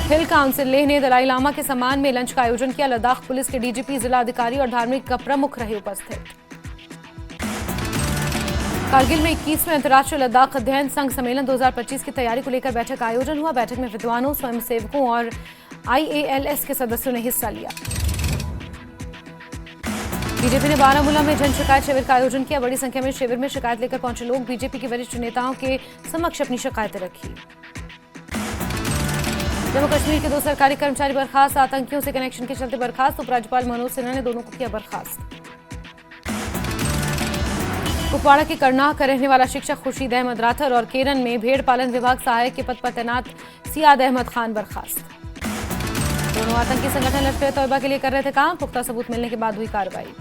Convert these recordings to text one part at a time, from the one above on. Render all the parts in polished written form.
हिल council Leh ने दलाई लामा के सम्मान में लंच का आयोजन किया। लद्दाख पुलिस के डीजीपी, जिला अधिकारी और धार्मिक प्रमुख रहे उपस्थित। कारगिल में 21वें अंतर्राष्ट्रीय लद्दाख अध्ययन संघ सम्मेलन 2025 की तैयारी को लेकर बैठक का आयोजन हुआ। बैठक में विद्वानों, स्वयंसेवकों और IALS के सदस्यों ने हिस्सा लिया। बीजेपी ने बारामूला में जन शिकायत शिविर का आयोजन किया। बड़ी संख्या में शिविर में शिकायत लेकर पहुंचे लोग बीजेपी के वरिष्ठ नेताओं के समक्ष अपनी शिकायतें रखी। जम्मू कश्मीर के 2 सरकारी कर्मचारी बर्खास्त। आतंकियों से कनेक्शन के चलते बर्खास्त। उपराज्यपाल मनोज सिन्हा ने दोनों को किया बर्खास्त। कुपवाड़ा के करनाह का रहने वाला शिक्षक खुर्शीद अहमद राठर और केरन में भेड़ पालन विभाग सहायक के पद पर तैनात सियाद अहमद खान बर्खास्त। दोनों आतंकी संगठन लश्कर तौयबा के लिए कर रहे थे काम। पुख्ता सबूत मिलने के बाद हुई कार्रवाई।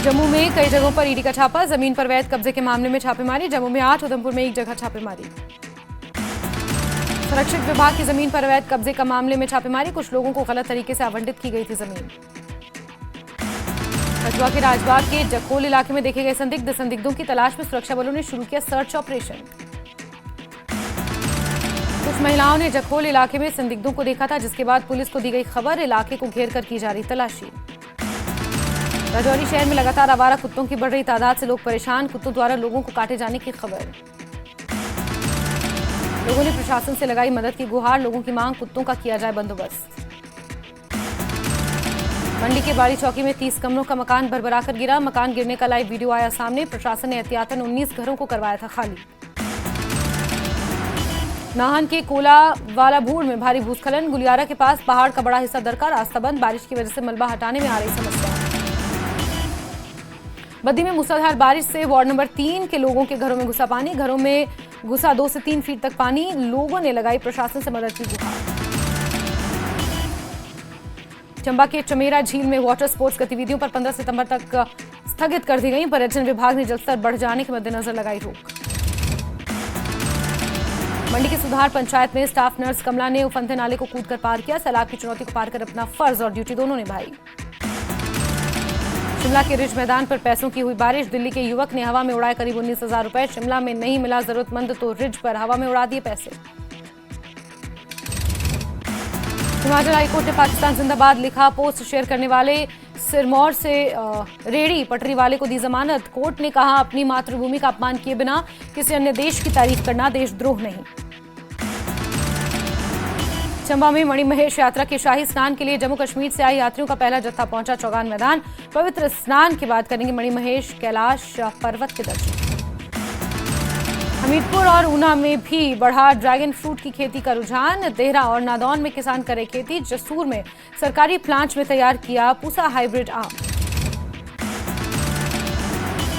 जम्मू में कई जगहों पर ईडी का छापा। जमीन पर अवैध कब्जे के मामले में छापेमारी। जम्मू में 8, उधमपुर में 1 जगह छापेमारी। संरक्षित विभाग की जमीन पर अवैध कब्जे का मामले में छापेमारी। कुछ लोगों को गलत तरीके से आवंटित की गई थी जमीन। कठुआ के राजबाग के जखोल इलाके में देखे गए संदिग्धों की तलाश में सुरक्षा बलों ने शुरू किया सर्च ऑपरेशन। कुछ महिलाओं ने जखोल इलाके में संदिग्धों को देखा था, जिसके बाद पुलिस को दी गई खबर। इलाके को घेर कर की जा रही तलाशी। राजौरी शहर में लगातार आवारा कुत्तों की बढ़ रही तादाद से लोग परेशान। कुत्तों द्वारा लोगों को काटे जाने की खबर। लोगों ने प्रशासन से लगाई मदद की गुहार। लोगों की मांग, कुत्तों का किया जाए बंदोबस्त। मंडी के बाड़ी चौकी में 30 कमरों का मकान भरभरा कर गिरा। मकान गिरने का लाइव वीडियो आया सामने। प्रशासन ने एहतियातन 19 घरों को करवाया था खाली। नाहन के कोलावाला भूड़ में भारी भूस्खलन। गुलियारा के पास पहाड़ का बड़ा हिस्सा दरकार। रास्ता बंद। बारिश की वजह से मलबा हटाने में आ रही समस्या। बद्दी में मूसलाधार बारिश से वार्ड नंबर 3 के लोगों के घरों में घुसा पानी। घरों में घुसा 2 से 3 फीट तक पानी। लोगों ने लगाई प्रशासन से मदद की गुहार। चंबा के चमेरा झील में वाटर स्पोर्ट्स गतिविधियों पर 15 सितंबर तक स्थगित कर दी गई। पर्यटन विभाग ने जलस्तर बढ़ जाने के मद्देनजर लगाई रोक। मंडी के सुधार पंचायत में स्टाफ नर्स कमला ने उफनते नाले को कूदकर पार किया। सैलाब की चुनौती को पार कर अपना फर्ज और ड्यूटी दोनों निभाई। शिमला के रिज मैदान पर पैसों की हुई बारिश। दिल्ली के युवक ने हवा में उड़ाए करीब 19,000 रुपए। शिमला में नहीं मिला जरूरतमंद तो रिज पर हवा में उड़ा दिए पैसे। हिमाचल हाईकोर्ट ने पाकिस्तान जिंदाबाद लिखा पोस्ट शेयर करने वाले सिरमौर से रेड़ी पटरी वाले को दी जमानत। कोर्ट ने कहा, अपनी मातृभूमि का अपमान किए बिना किसी अन्य देश की तारीफ करना देशद्रोह नहीं। चंबा में मणिमहेश यात्रा के शाही स्नान के लिए जम्मू कश्मीर से आए यात्रियों का पहला जत्था पहुंचा चौगान मैदान। पवित्र स्नान के बाद करेंगे मणिमहेश कैलाश पर्वत के दर्शन। हमीरपुर और ऊना में भी बढ़ा ड्रैगन फ्रूट की खेती का रुझान। देहरा और नादौन में किसान करे खेती। जसूर में सरकारी प्लांट में तैयार किया पूसा हाइब्रिड आम।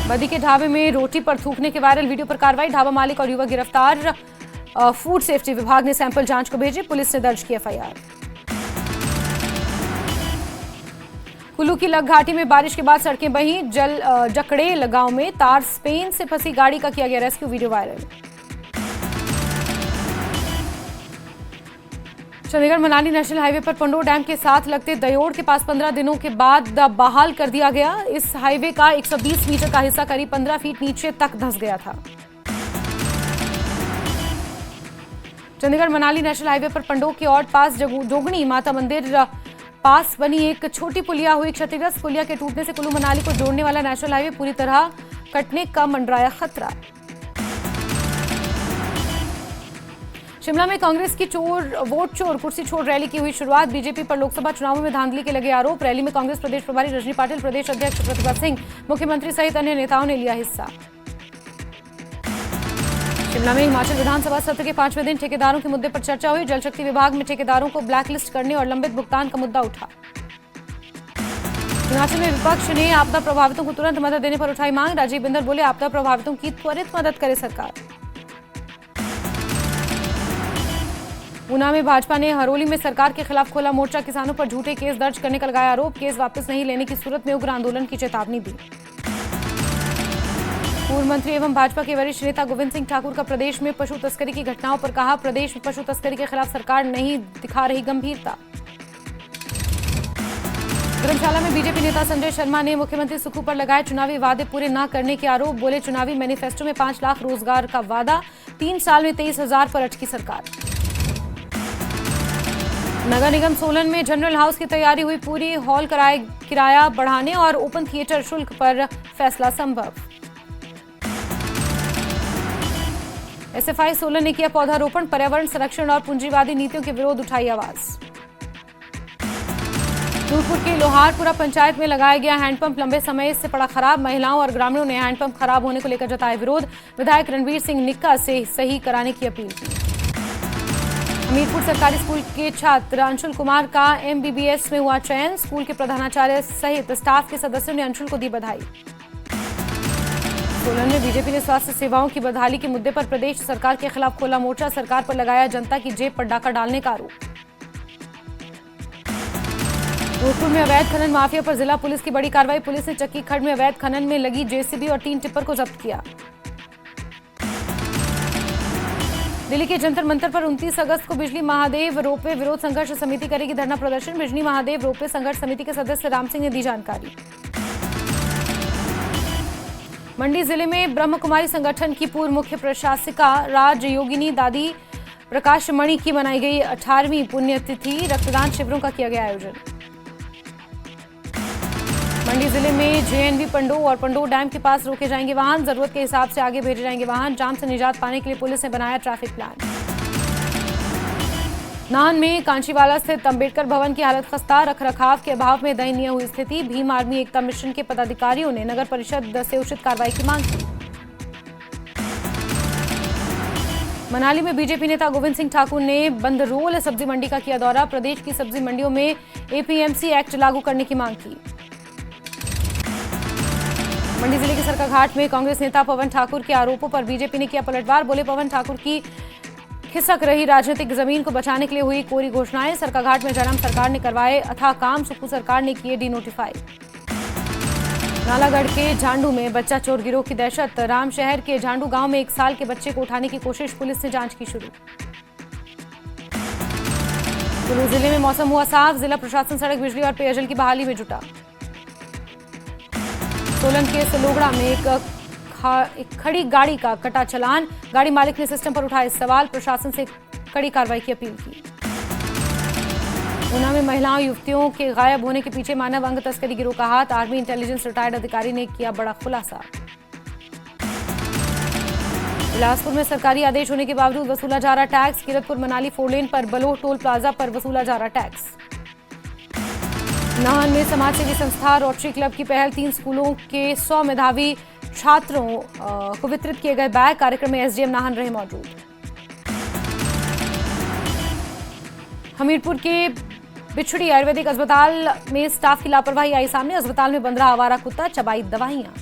बद्दी के ढाबे में रोटी पर थूकने के वायरल वीडियो पर कार्रवाई। ढाबा मालिक और युवक गिरफ्तार। फूड सेफ्टी विभाग ने सैंपल जांच को भेजे। पुलिस ने दर्ज किया FIR। कुल्लू की लग घाटी में बारिश के बाद सड़कें बही। जकड़ेल गांव में तार स्पेन से फंसी गाड़ी का किया गया rescue, video viral. Chandigarh Manali national highway पर पंडोर डैम के साथ लगते दयोड़ के पास 15 दिनों के बाद बहाल कर दिया गया। इस हाईवे का 120 मीटर का हिस्सा करीब 15 फीट नीचे तक धंस गया था। चंडीगढ़ मनाली नेशनल हाईवे पर पंडोर के और पास जोगणी माता मंदिर पास बनी एक छोटी पुलिया हुई क्षतिग्रस्त। पुलिया के टूटने से कुल्लू मनाली को जोड़ने वाला नेशनल हाईवे पूरी तरह कटने का मंडराया खतरा। शिमला में कांग्रेस की वोट चोर कुर्सी छोड़ रैली की हुई शुरुआत। बीजेपी पर लोकसभा चुनावों में धांधली के लगे आरोप। रैली में कांग्रेस प्रदेश प्रभारी रजनी पाटिल, प्रदेश अध्यक्ष प्रतिभा सिंह, मुख्यमंत्री सहित अन्य नेताओं ने लिया हिस्सा। शिमला में हिमाचल विधानसभा सत्र के 5वें दिन ठेकेदारों के मुद्दे पर चर्चा हुई। जल शक्ति विभाग में ठेकेदारों को ब्लैकलिस्ट करने और लंबित भुगतान का मुद्दा उठा। हिमाचल में विपक्ष ने आपदा प्रभावितों को तुरंत मदद देने पर उठाई मांग। राजीव बिंदर बोले, आपदा प्रभावितों की त्वरित मदद करे सरकार। ऊना में भाजपा ने हरोली में सरकार के खिलाफ खोला मोर्चा। किसानों पर झूठे केस दर्ज करने का लगाया आरोप। केस वापस नहीं लेने की सूरत में उग्र आंदोलन की चेतावनी दी। पूर्व मंत्री एवं भाजपा के वरिष्ठ नेता गोविंद सिंह ठाकुर का प्रदेश में पशु तस्करी की घटनाओं पर कहा, प्रदेश में पशु तस्करी के खिलाफ सरकार नहीं दिखा रही गंभीरता। धर्मशाला में बीजेपी नेता संजय शर्मा ने मुख्यमंत्री सुक्खू पर लगाए चुनावी वादे पूरे न करने के आरोप। बोले, चुनावी मैनिफेस्टो में 5 लाख रोजगार का वादा, 3 साल में 23,000 पर अटकी सरकार। नगर निगम सोलन में जनरल हाउस की तैयारी हुई पूरी। हॉल किराया बढ़ाने और ओपन थिएटर शुल्क पर फैसला संभव। एसएफआई सोलन ने किया पौधारोपण। पर्यावरण संरक्षण और पूंजीवादी नीतियों के विरोध उठाई आवाज। नूरपुर के लोहारपुरा पंचायत में लगाया गया हैंडपंप लंबे समय से पड़ा खराब। महिलाओं और ग्रामीणों ने हैंडपंप खराब होने को लेकर जताया विरोध। विधायक रणवीर सिंह निक्का से सही कराने की अपील की। हमीरपुर सरकारी स्कूल के छात्र अंशुल कुमार का एमबीबीएस में हुआ चयन। स्कूल के प्रधानाचार्य सहित स्टाफ के सदस्यों ने अंशुल को दी बधाई। सोलन में बीजेपी ने स्वास्थ्य सेवाओं की बदहाली के मुद्दे पर प्रदेश सरकार के खिलाफ खोला मोर्चा। सरकार पर लगाया जनता की जेब पर डाका डालने का आरोप। नूरपुर में अवैध खनन माफिया पर जिला पुलिस की बड़ी कार्रवाई। पुलिस ने चक्की खड्ड में अवैध खनन में लगी जेसीबी और 3 टिप्पर को जब्त किया। दिल्ली के जंतर मंतर पर 29 अगस्त को बिजली महादेव रोपवे विरोध संघर्ष समिति करेगी धरना प्रदर्शन। बिजली महादेव रोपवे संघर्ष समिति के सदस्य राम सिंह ने दी जानकारी। मंडी जिले में ब्रह्म कुमारी संगठन की पूर्व मुख्य प्रशासिका राजयोगिनी दादी प्रकाश मणि की मनाई गई 18वीं पुण्यतिथि। रक्तदान शिविरों का किया गया आयोजन। मंडी जिले में जेएनवी पंडो और पंडो डैम के पास रोके जाएंगे वाहन। जरूरत के हिसाब से आगे भेजे जाएंगे वाहन। जाम से निजात पाने के लिए पुलिस ने बनाया ट्रैफिक प्लान। नाहन में कांचीवाला स्थित अंबेडकर भवन की हालत खस्ता। रखरखाव के अभाव में दयनीय हुई स्थिति। भीम आर्मी एकता मिशन के पदाधिकारियों ने नगर परिषद से उचित कार्रवाई की मांग की। मनाली में बीजेपी नेता गोविंद सिंह ठाकुर ने बंदरोल सब्जी मंडी का किया दौरा। प्रदेश की सब्जी मंडियों में एपीएमसी एक्ट लागू करने की मांग की। मंडी जिले के सरकाघाट में कांग्रेस नेता पवन ठाकुर के आरोपों पर बीजेपी ने किया पलटवार। बोले, पवन ठाकुर की खिसक रही राजनीतिक जमीन को बचाने के लिए हुई कोरी घोषणाएं। सरकाघाट में जयराम सरकार ने करवाए अथाह काम, सुक्खू सरकार ने किए डिनोटिफाई। नालागढ़ के झांडू में बच्चा चोर गिरोह की दहशत। रामशहर के झांडू गांव में 1 साल के बच्चे को उठाने की कोशिश। पुलिस ने जांच की शुरू। कुल्लू जिले में मौसम हुआ साफ। जिला प्रशासन सड़क, बिजली और पेयजल की बहाली में जुटा। सोलन के सलोगड़ा में एक खड़ी गाड़ी का कटा चालान। गाड़ी मालिक ने सिस्टम पर उठाए सवाल। प्रशासन से कड़ी कार्रवाई की अपील की। ऊना में महिलाओं युवतियों के गायब होने के पीछे मानव अंग तस्करी गिरोह का हाथ। आर्मी इंटेलिजेंस रिटायर्ड अधिकारी ने किया बड़ा खुलासा। बिलासपुर में सरकारी आदेश होने के बावजूद वसूला जा रहा टैक्स। किरतपुर मनाली 4 लेन पर बलोह टोल प्लाजा पर वसूला जा रहा टैक्स। नाहन में समाजसेवी संस्था रोटरी क्लब की पहल। 3 स्कूलों के 100 मेधावी छात्रों को वितरित किए गए बैग। कार्यक्रम में एसडीएम नाहन रहे मौजूद। हमीरपुर के बिछड़ी आयुर्वेदिक अस्पताल में स्टाफ की लापरवाही आई सामने। अस्पताल में बंद रहा आवारा कुत्ता, चबाई दवाइयां।